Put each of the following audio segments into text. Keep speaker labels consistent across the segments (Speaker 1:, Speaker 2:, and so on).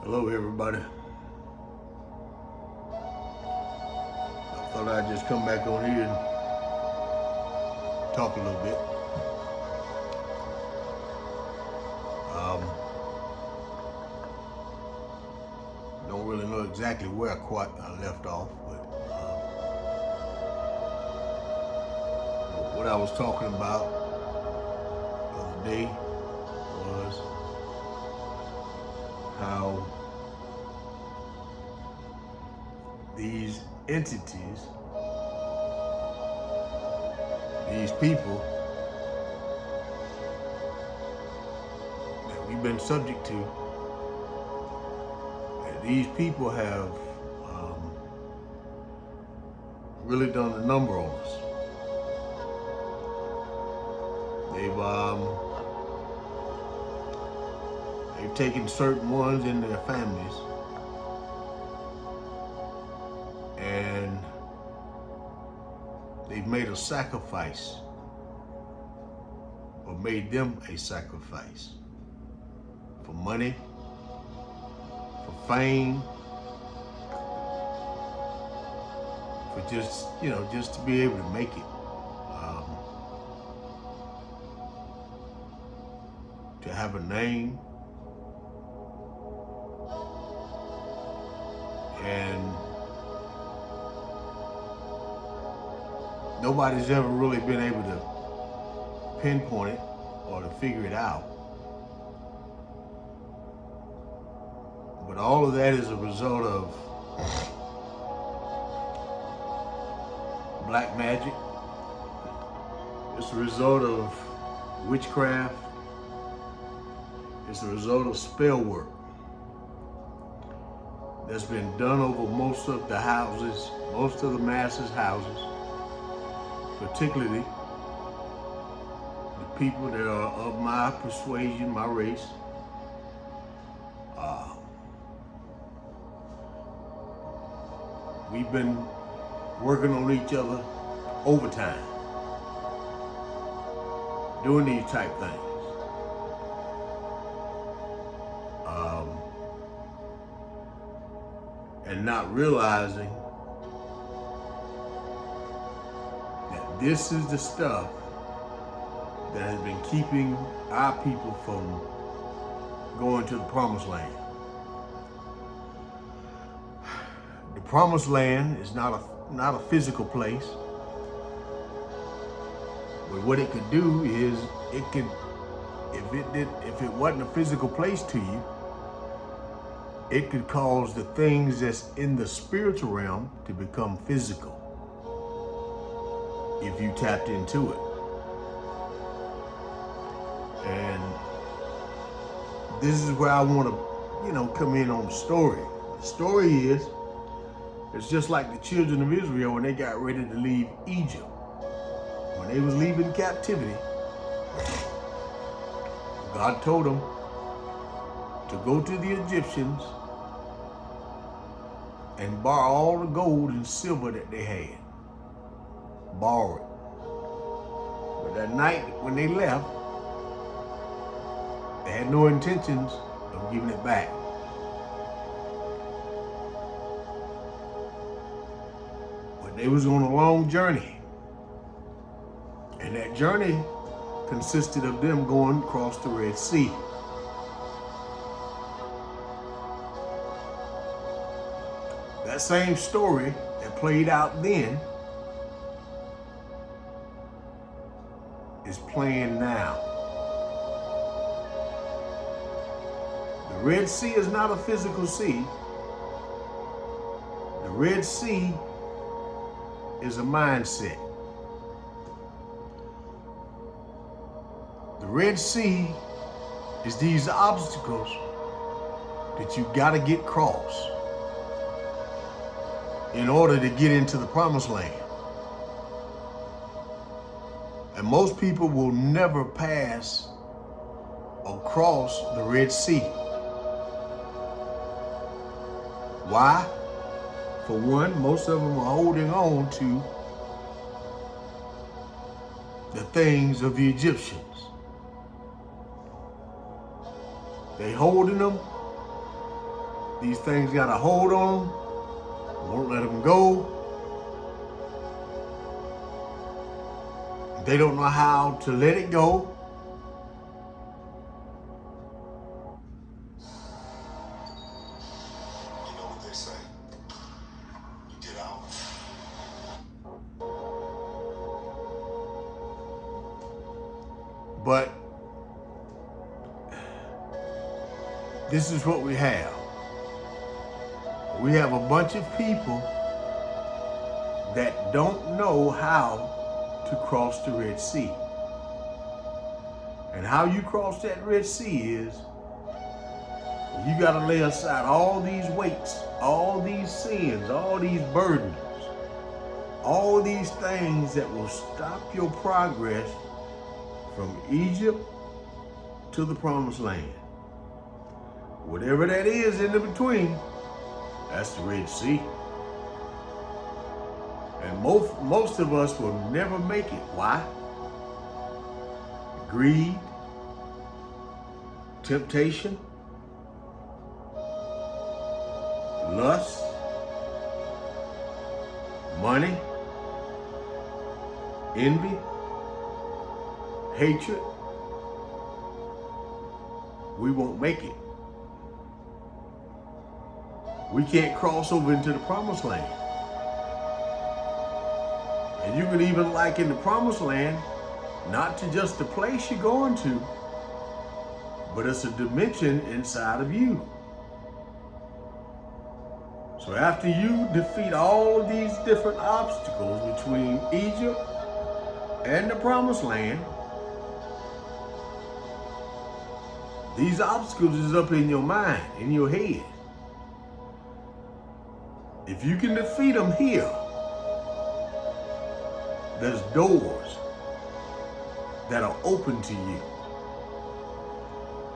Speaker 1: Hello, everybody. I thought I'd just come back on here and talk a little bit. Um, don't really know exactly where I left off, but what I was talking about the other day was how these entities, these people that we've been subject to, that these people have really done a number on us. They've taken certain ones in their families and they've made a sacrifice, or made them a sacrifice for money, for fame, for just to be able to make it, to have a name. And nobody's ever really been able to pinpoint it or to figure it out. But all of that is a result of black magic. It's a result of witchcraft. It's a result of spell work that's been done over most of the houses, most of the masses' houses, particularly the people that are of my persuasion, my race. We've been working on each other overtime, doing these type things. And not realizing that this is the stuff that has been keeping our people from going to the promised land. The promised land is not a physical place, but what it could do is it could, if it wasn't a physical place to you, it could cause the things that's in the spiritual realm to become physical if you tapped into it. And this is where I want to, come in on the story. The story is, it's just like the children of Israel when they got ready to leave Egypt. When they was leaving captivity, God told them to go to the Egyptians and borrow all the gold and silver that they had. Borrow it. But that night when they left, they had no intentions of giving it back. But they was on a long journey. And that journey consisted of them going across the Red Sea. That same story that played out then is playing now. The Red Sea is not a physical sea. The Red Sea is a mindset. The Red Sea is these obstacles that you gotta get across in order to get into the promised land. And most people will never pass across the Red Sea. Why? For one, most of them are holding on to the things of the Egyptians. They holding them, These things got a hold on them, won't let them go. They don't know how to let it go.
Speaker 2: You know what they say. You get out.
Speaker 1: But this is what we have. We have a bunch of people that don't know how to cross the Red Sea. And how you cross that Red Sea is you got to lay aside all these weights, all these sins, all these burdens, all these things that will stop your progress from Egypt to the Promised Land. Whatever that is in the between, that's the Red Sea. And most of us will never make it. Why? Greed, temptation, lust, money, envy, hatred. We won't make it. We can't cross over into the Promised Land. And you can even liken the Promised Land not to just the place you're going to, but it's a dimension inside of you. So after you defeat all of these different obstacles between Egypt and the Promised Land, these obstacles is up in your mind, in your head. If you can defeat them here, there's doors that are open to you.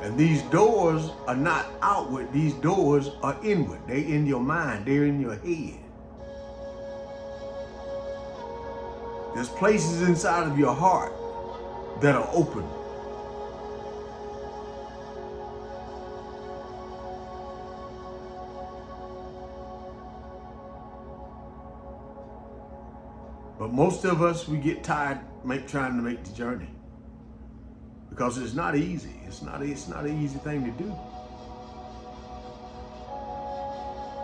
Speaker 1: And these doors are not outward, these doors are inward. They're in your mind, they're in your head. There's places inside of your heart that are open. But most of us, we get tired trying to make the journey because it's not easy. It's not an easy thing to do.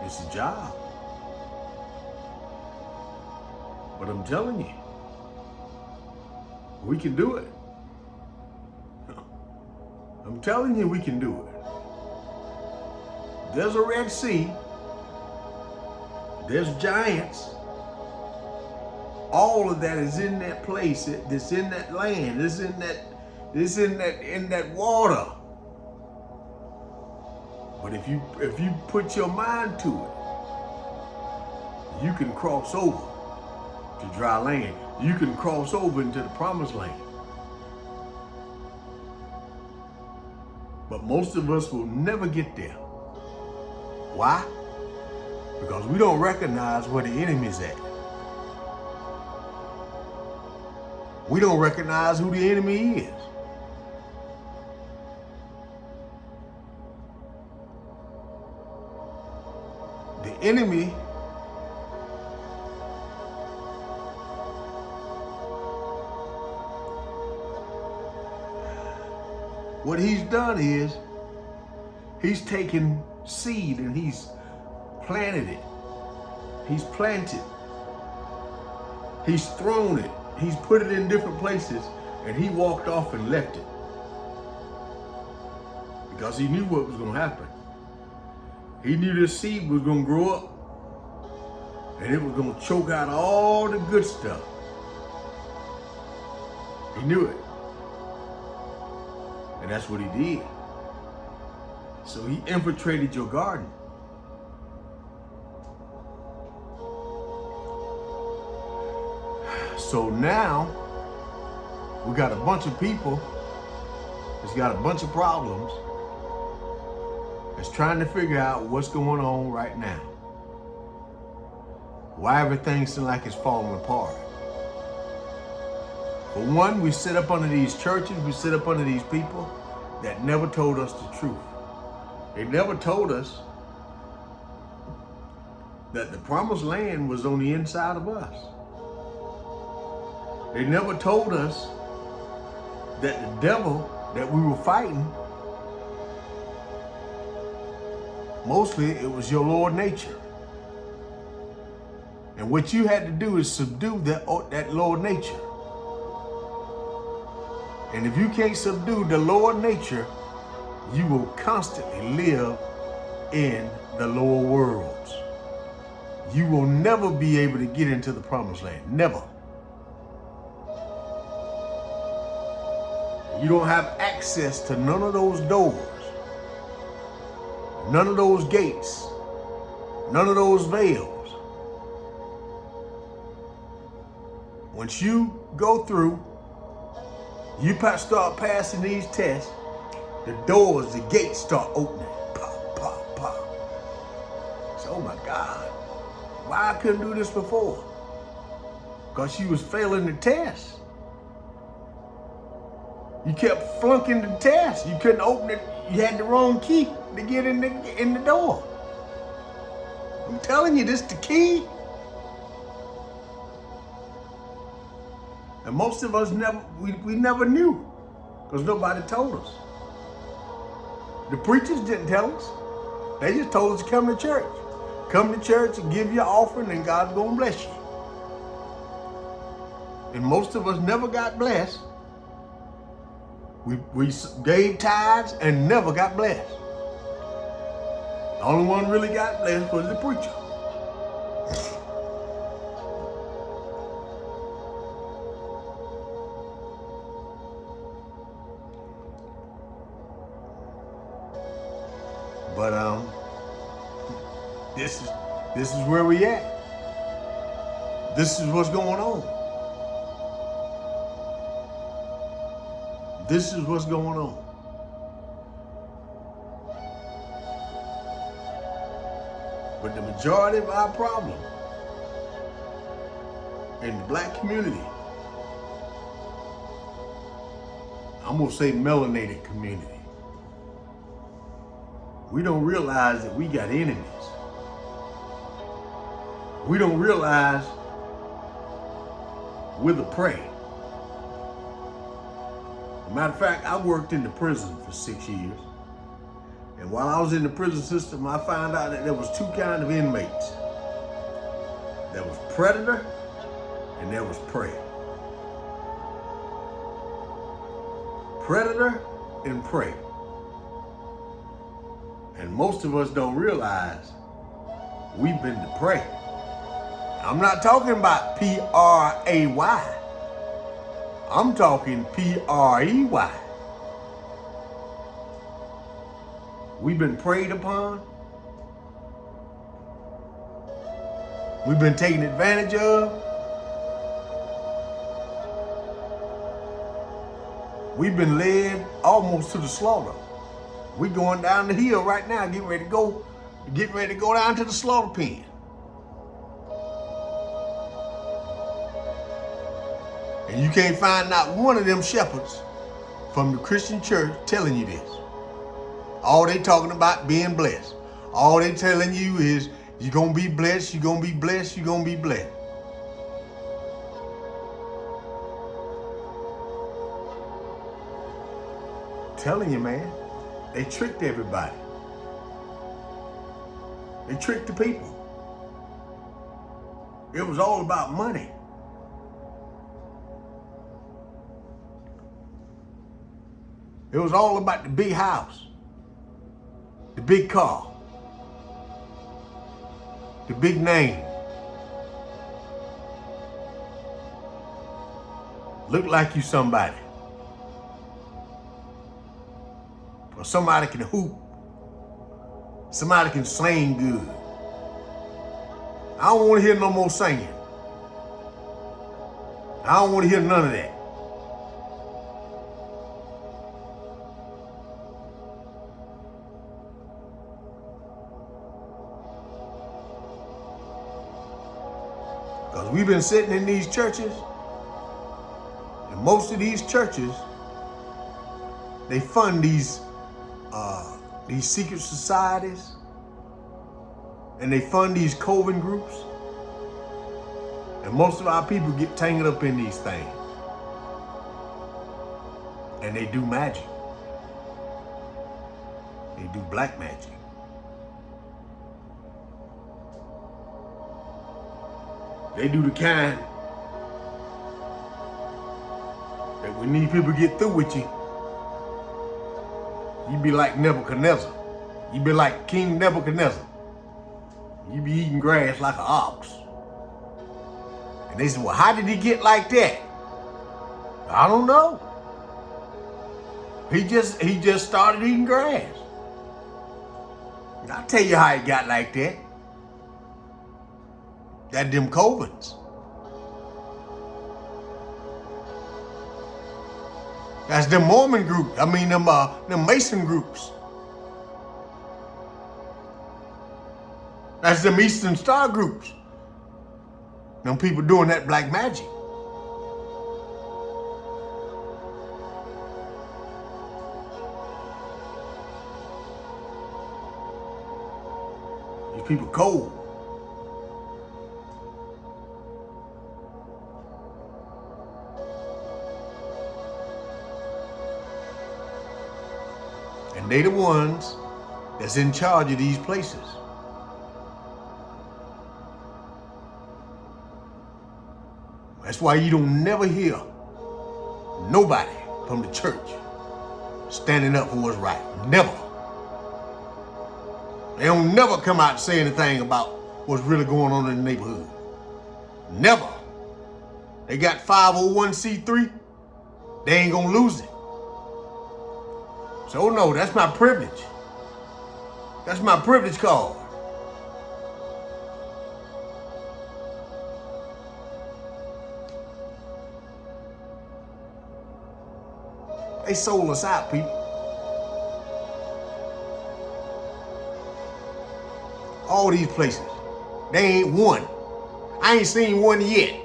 Speaker 1: It's a job. But I'm telling you, we can do it. I'm telling you, we can do it. There's a Red Sea. There's giants. All of that is in that place. It's in that land. It's in that water. But if you put your mind to it, you can cross over to dry land. You can cross over into the Promised Land. But most of us will never get there. Why? Because we don't recognize where the enemy's at. We don't recognize who the enemy is. The enemy what he's done is he's taken seed and he's planted it. He's planted. He's thrown it. He's put it in different places and he walked off and left it. Because he knew what was going to happen. He knew this seed was going to grow up and it was going to choke out all the good stuff. He knew it. And that's what he did. So he infiltrated your garden. So now we got a bunch of people that's got a bunch of problems that's trying to figure out what's going on right now. Why everything seems like it's falling apart. For one, we sit up under these churches, we sit up under these people that never told us the truth. They never told us that the promised land was on the inside of us. They never told us that the devil that we were fighting, mostly it was your lower nature. And what you had to do is subdue that lower nature. And if you can't subdue the lower nature, you will constantly live in the lower worlds. You will never be able to get into the promised land. Never. You don't have access to none of those doors, none of those gates, none of those veils. Once you go through, you start passing these tests, the doors, the gates start opening. Pop, pop, pop. So, oh my God, why I couldn't do this before? Because she was failing the test. You kept flunking the test. You couldn't open it. You had the wrong key to get in the door. I'm telling you, this is the key. And most of us we never knew because nobody told us. The preachers didn't tell us. They just told us to come to church. Come to church and give your offering and God's going to bless you. And most of us never got blessed. We gave tithes and never got blessed. The only one really got blessed was the preacher. But this is where we at. This is what's going on. This is what's going on. But the majority of our problem in the black community, I'm gonna say melanated community, we don't realize that we got enemies. We don't realize we're the prey. Matter of fact, I worked in the prison for 6 years. And while I was in the prison system, I found out that there was two kinds of inmates. There was predator and there was prey. Predator and prey. And most of us don't realize we've been the prey. I'm not talking about P-R-A-Y. I'm talking P-R-E-Y. We've been preyed upon. We've been taken advantage of. We've been led almost to the slaughter. We're going down the hill right now, getting ready to go down to the slaughter pen. And you can't find not one of them shepherds from the Christian church telling you this. All they talking about being blessed. All they telling you is you're going to be blessed, you're going to be blessed, you're going to be blessed. I'm telling you, man, they tricked everybody. They tricked the people. It was all about money. It was all about the big house, the big car, the big name. Look like you somebody. Or somebody can hoop. Somebody can sing good. I don't want to hear no more singing. I don't want to hear none of that. Because we've been sitting in these churches, and most of these churches, they fund these secret societies and they fund these coven groups. And most of our people get tangled up in these things. And they do magic. They do black magic. They do the kind that when these people get through with you, you be like Nebuchadnezzar. You be like King Nebuchadnezzar. You be eating grass like an ox. And they said, well, how did he get like that? I don't know. He just started eating grass. And I'll tell you how he got like that. That them covens. That's them Mormon group. I mean them Mason groups. That's them Eastern Star groups. Them people doing that black magic. These people cold. And they the ones that's in charge of these places. That's why you don't never hear nobody from the church standing up for what's right. Never. They don't never come out and say anything about what's really going on in the neighborhood. Never. They got 501c3. They ain't gonna lose it. So no, that's my privilege. That's my privilege card. They sold us out, people. All these places. They ain't one. I ain't seen one yet.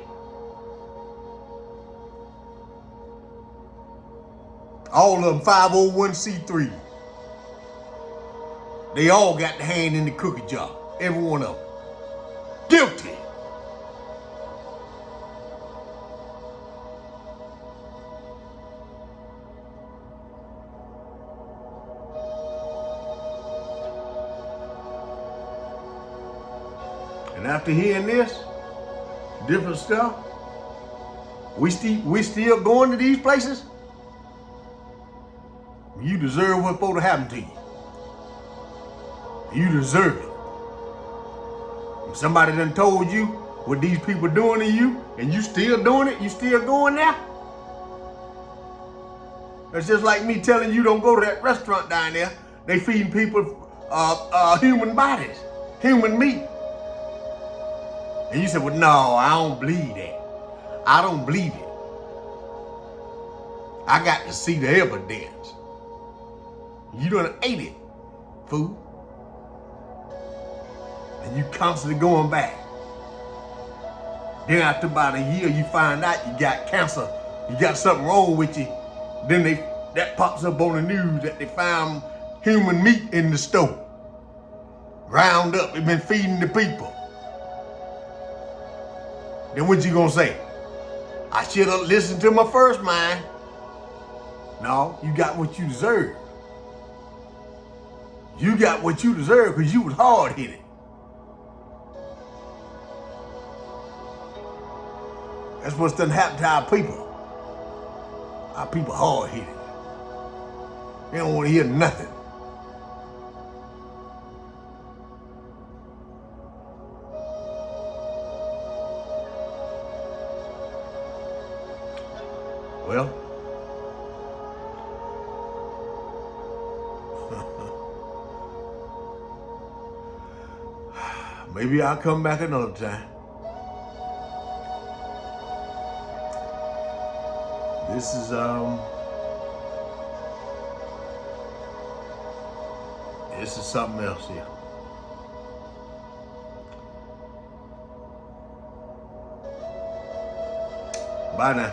Speaker 1: All of them 501c3. They all got the hand in the cookie jar. Every one of them. Guilty. And after hearing this, different stuff, we still going to these places? You deserve what's supposed to happen to you. You deserve it. If somebody done told you what these people doing to you, and you still doing it, you still going there? That's just like me telling you don't go to that restaurant down there. They feeding people human bodies, human meat. And you said, well, no, I don't believe that. I don't believe it. I got to see the evidence. You done ate it, fool. And you constantly going back. Then after about a year, you find out you got cancer. You got something wrong with you. Then that pops up on the news that they found human meat in the store. Ground up, they've been feeding the people. Then what you gonna say? I should have listened to my first mind. No, you got what you deserve. You got what you deserve because you was hard-headed. That's what's done happened to our people. Our people hard-headed. They don't want to hear nothing. Well, maybe I'll come back another time. This is something else here. Bye now.